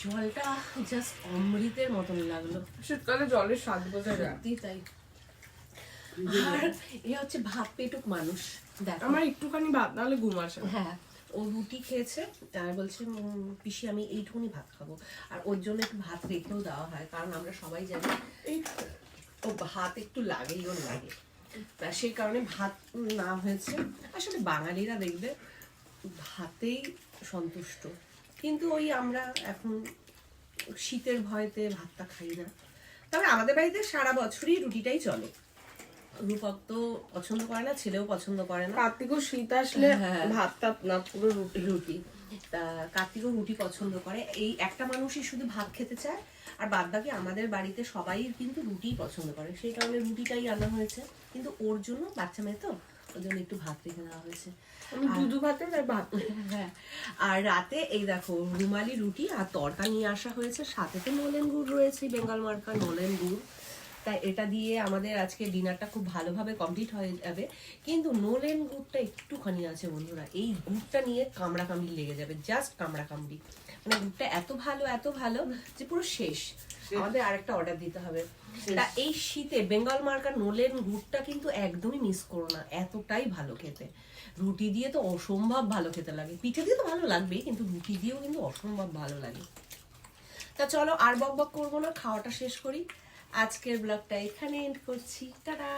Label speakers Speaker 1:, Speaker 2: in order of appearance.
Speaker 1: জলটা জাস্ট অমৃতের মতন লাগলো।
Speaker 2: শীতকালে জলের স্বাদ বোঝা যায়।
Speaker 1: সত্যি তাই। আর এ হচ্ছে ভাত পেটুক মানুষ, দেখো
Speaker 2: আমার একটুখানি ভাত নাহলে ঘুম আসে না।
Speaker 1: হ্যাঁ, ও রুটি খেয়েছে আর বলছে পিসি আমি এইটুকুনি ভাত খাবো, আর ওর জন্য একটু ভাত রেখেও দেওয়া হয়, কারণ আমরা সবাই জানি ও ভাত একটু লাগেই, ওর লাগে, তা সেই কারণে ভাত না হয়েছে। আসলে বাঙালিরা দেখবে ভাতেই সন্তুষ্ট, কিন্তু ওই আমরা এখন শীতের ভয়তে ভাতটা খাই না। তবে আমাদের বাড়িতে সারা বছরই রুটিটাই চলে। রূপক তো পছন্দ করে না, ছেলেও পছন্দ করে না।
Speaker 2: কার্তিকও শীত আসলে
Speaker 1: হ্যাঁ।
Speaker 2: ভাত টাত না, পুরো রুটি।
Speaker 1: রুটি, তা কার্তিকও রুটি পছন্দ করে। এই একটা মানুষই শুধু ভাত খেতে চায়, আর বাদ বাকি আমাদের বাড়িতে সবাই কিন্তু রুটিই পছন্দ করে, সেই কারণে রুটিটাই আনা হয়েছে। কিন্তু ওর জন্য, বাচ্চা মেয়ে তো, ওর জন্য একটু ভাত রেখে দেওয়া হয়েছে।
Speaker 2: আমি দুধু ভাতে আর ভাত।
Speaker 1: হ্যাঁ, আর রাতে এই দেখো রুমালি রুটি আর তড়কা নিয়ে আসা হয়েছে, সাথে তো নলেন গুড় রয়েছে, বেঙ্গল মার্কা নলেন গুড়। তাই এটা দিয়ে আমাদের আজকে ডিনারটা খুব ভালোভাবে কমপ্লিট হয়ে যাবে। কিন্তু নলেন গুড়টা একটুখানি আছে বন্ধুরা, এই গুড়টা নিয়ে কামড়া কামড়ি লেগে যাবে, জাস্ট কামড়া কামড়ি। মানে গুড়টা এত ভালো যে পুরো শেষ। আমাদের আরেকটা অর্ডার দিতে হবে। তা এই শীতে বেঙ্গল মার্কা নলেন গুড়টা কিন্তু একদমই মিস করো না, এতটাই ভালো খেতে। রুটি দিয়ে তো অসম্ভব ভালো খেতে লাগে, পিঠে দিয়ে তো ভালো লাগবেই, কিন্তু রুটি দিয়েও কিন্তু অসম্ভব ভালো লাগে। তা চলো আর বক বক করবো না, খাওয়াটা শেষ করি। আজকের ব্লগটা এখানে এন্ড করছি, টাটা।